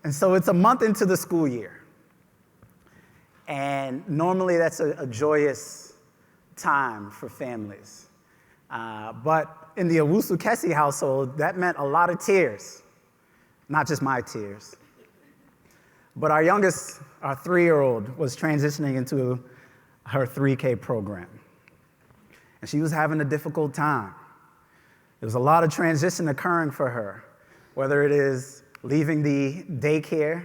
And so it's a month into the school year. And normally that's a joyous time for families. But in the Owusu-Kesse household, that meant a lot of tears. Not just my tears. But our youngest, our 3-year-old, was transitioning into her 3K program. And she was having a difficult time. There was a lot of transition occurring for her, whether it is leaving the daycare,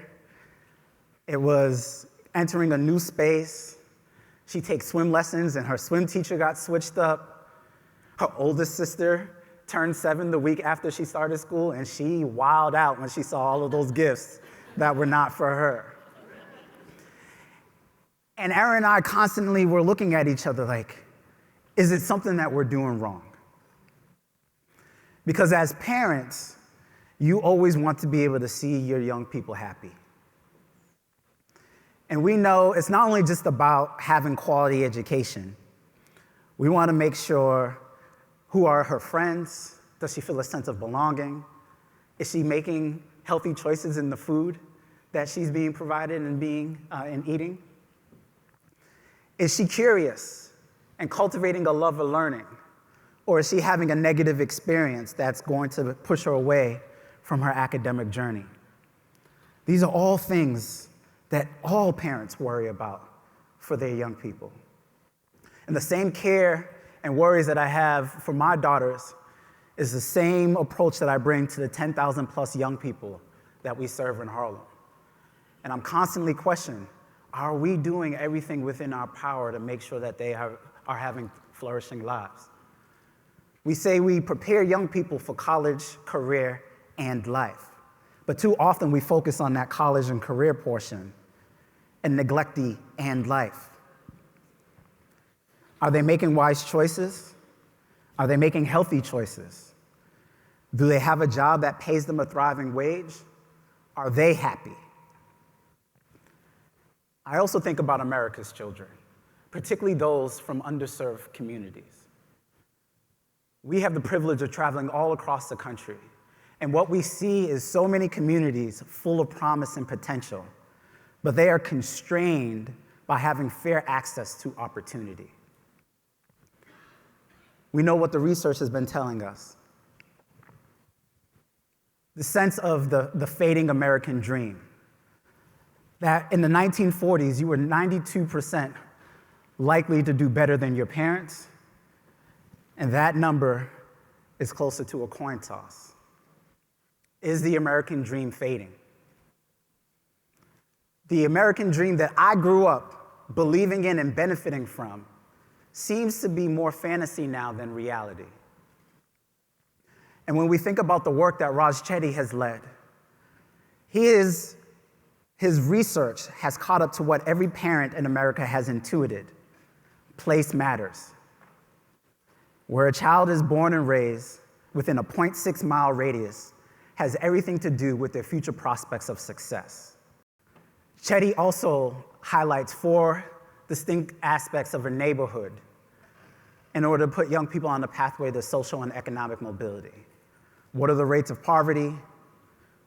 it was entering a new space. She takes swim lessons and her swim teacher got switched up. Her oldest sister turned 7 the week after she started school, and she wilded out when she saw all of those gifts that were not for her. And Aaron and I constantly were looking at each other like, is it something that we're doing wrong? Because as parents, you always want to be able to see your young people happy. And we know it's not only just about having quality education. We want to make sure, who are her friends? Does she feel a sense of belonging? Is she making healthy choices in the food that she's being provided and eating? Is she curious and cultivating a love of learning? Or is she having a negative experience that's going to push her away from her academic journey? These are all things that all parents worry about for their young people. And the same care and worries that I have for my daughters is the same approach that I bring to the 10,000 plus young people that we serve in Harlem. And I'm constantly questioning, are we doing everything within our power to make sure that they are having flourishing lives? We say we prepare young people for college, career, and life. But too often we focus on that college and career portion and neglect the and life. Are they making wise choices? Are they making healthy choices? Do they have a job that pays them a thriving wage? Are they happy? I also think about America's children, particularly those from underserved communities. We have the privilege of traveling all across the country, and what we see is so many communities full of promise and potential, but they are constrained by having fair access to opportunity. We know what the research has been telling us. The sense of the fading American dream. That in the 1940s, you were 92% likely to do better than your parents, and that number is closer to a coin toss. Is the American dream fading? The American dream that I grew up believing in and benefiting from seems to be more fantasy now than reality. And when we think about the work that Raj Chetty has led, his research has caught up to what every parent in America has intuited. Place matters. Where a child is born and raised within a 0.6-mile radius has everything to do with their future prospects of success. Chetty also highlights 4 distinct aspects of a neighborhood in order to put young people on the pathway to social and economic mobility. What are the rates of poverty?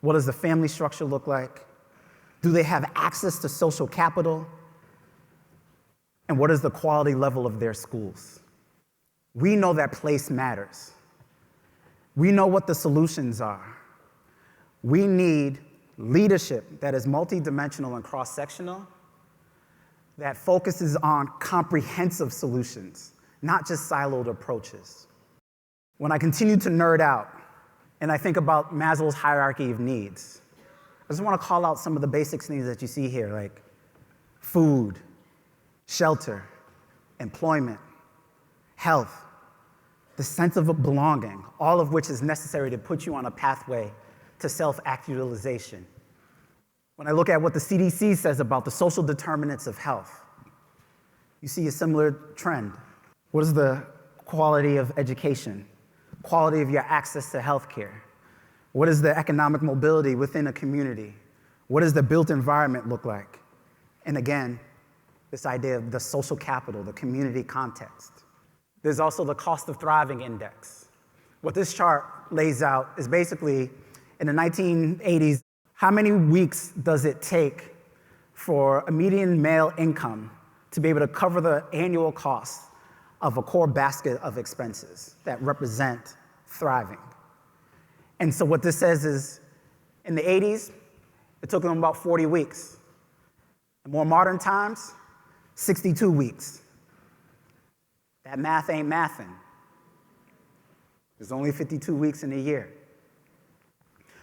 What does the family structure look like? Do they have access to social capital? And what is the quality level of their schools? We know that place matters. We know what the solutions are. We need leadership that is multidimensional and cross-sectional, that focuses on comprehensive solutions, not just siloed approaches. When I continue to nerd out and I think about Maslow's hierarchy of needs, I just want to call out some of the basic needs that you see here, like food, shelter, employment, health, the sense of belonging, all of which is necessary to put you on a pathway to self-actualization. When I look at what the CDC says about the social determinants of health, you see a similar trend. What is the quality of education? Quality of your access to healthcare? What is the economic mobility within a community? What does the built environment look like? And again, this idea of the social capital, the community context. There's also the cost of thriving index. What this chart lays out is basically, in the 1980s, How many weeks does it take for a median male income to be able to cover the annual cost of a core basket of expenses that represent thriving? And so what this says is, in the 80s, it took them about 40 weeks. In more modern times, 62 weeks. That math ain't mathing. There's only 52 weeks in a year.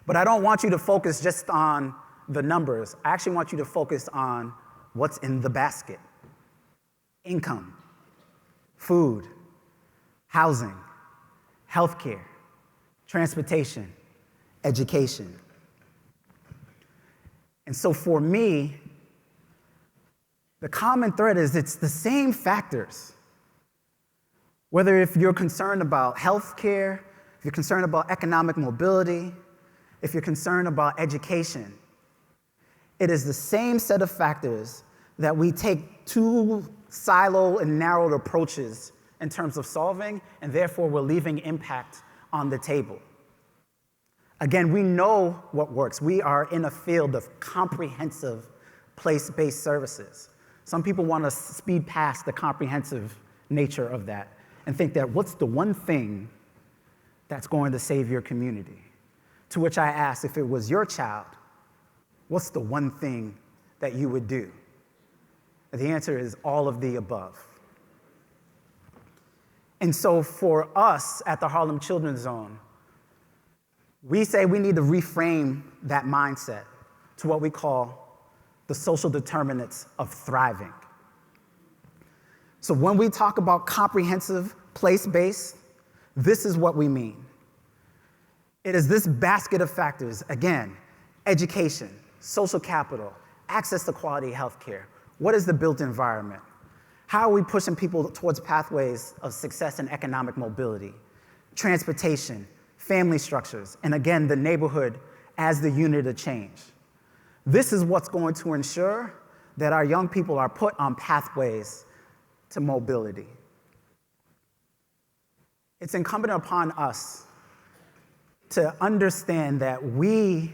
But I don't want you to focus just on the numbers. I actually want you to focus on what's in the basket. Income, food, housing, healthcare, transportation, education. And so for me, the common thread is it's the same factors. Whether if you're concerned about healthcare, if you're concerned about economic mobility, if you're concerned about education, it is the same set of factors that we take two silo and narrowed approaches in terms of solving, and therefore we're leaving impact on the table. Again, we know what works. We are in a field of comprehensive place-based services. Some people want to speed past the comprehensive nature of that and think that what's the one thing that's going to save your community? To which I ask, if it was your child, what's the one thing that you would do? And the answer is all of the above. And so for us at the Harlem Children's Zone, we say we need to reframe that mindset to what we call the social determinants of thriving. So when we talk about comprehensive place-based, this is what we mean. It is this basket of factors, again, education, social capital, access to quality healthcare. What is the built environment? How are we pushing people towards pathways of success and economic mobility? Transportation, family structures, and again, the neighborhood as the unit of change. This is what's going to ensure that our young people are put on pathways to mobility. It's incumbent upon us to understand that we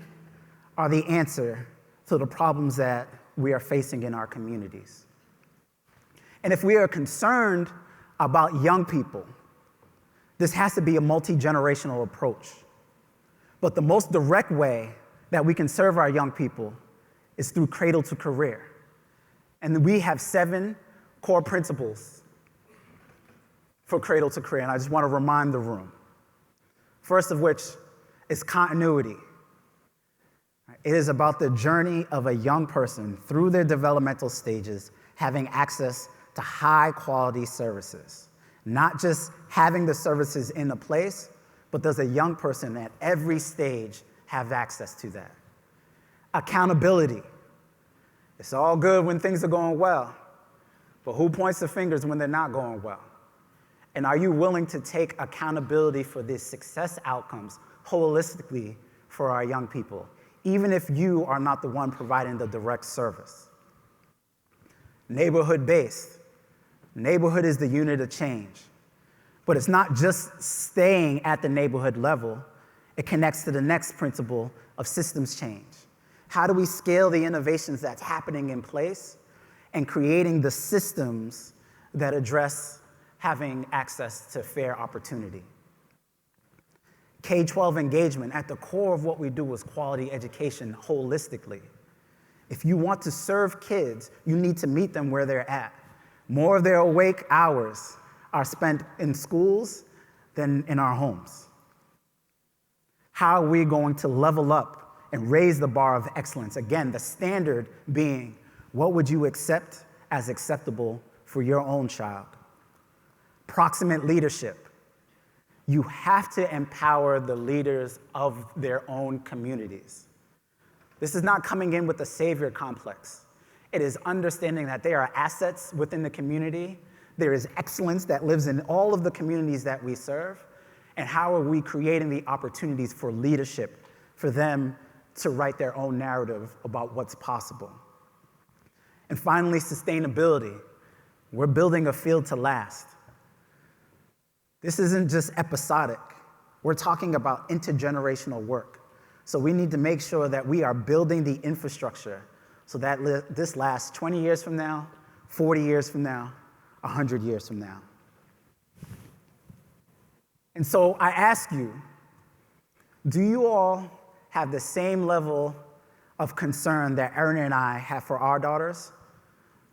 are the answer to the problems that we are facing in our communities. And if we are concerned about young people, this has to be a multi-generational approach. But the most direct way that we can serve our young people is through cradle to career. And we have 7 core principles for cradle to career, and I just want to remind the room. First of which is continuity. It is about the journey of a young person through their developmental stages, having access to high quality services. Not just having the services in a place, but does a young person at every stage have access to that? Accountability. It's all good when things are going well, but who points the fingers when they're not going well? And are you willing to take accountability for these success outcomes holistically for our young people, even if you are not the one providing the direct service? Neighborhood-based. Neighborhood is the unit of change. But it's not just staying at the neighborhood level. It connects to the next principle of systems change. How do we scale the innovations that's happening in place and creating the systems that address having access to fair opportunity? K-12 engagement, at the core of what we do is quality education holistically. If you want to serve kids, you need to meet them where they're at. More of their awake hours are spent in schools than in our homes. How are we going to level up and raise the bar of excellence? Again, the standard being, what would you accept as acceptable for your own child? Proximate leadership. You have to empower the leaders of their own communities. This is not coming in with a savior complex. It is understanding that there are assets within the community. There is excellence that lives in all of the communities that we serve. And how are we creating the opportunities for leadership, for them to write their own narrative about what's possible? And finally, sustainability. We're building a field to last. This isn't just episodic. We're talking about intergenerational work. So we need to make sure that we are building the infrastructure so that this lasts 20 years from now, 40 years from now, 100 years from now. And so I ask you, do you all have the same level of concern that Erin and I have for our daughters,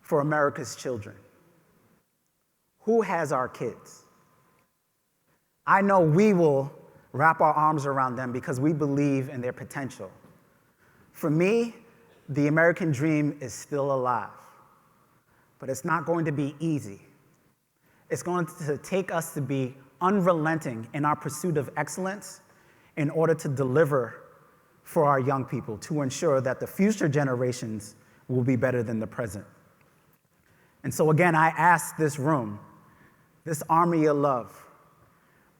for America's children? Who has our kids? I know we will wrap our arms around them because we believe in their potential. For me, the American dream is still alive, but it's not going to be easy. It's going to take us to be unrelenting in our pursuit of excellence in order to deliver for our young people, to ensure that the future generations will be better than the present. And so again, I ask this room, this army of love,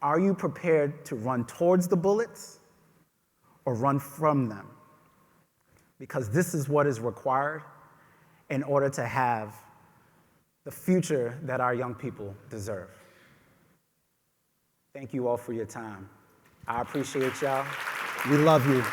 are you prepared to run towards the bullets or run from them? Because this is what is required in order to have the future that our young people deserve. Thank you all for your time. I appreciate y'all. We love you.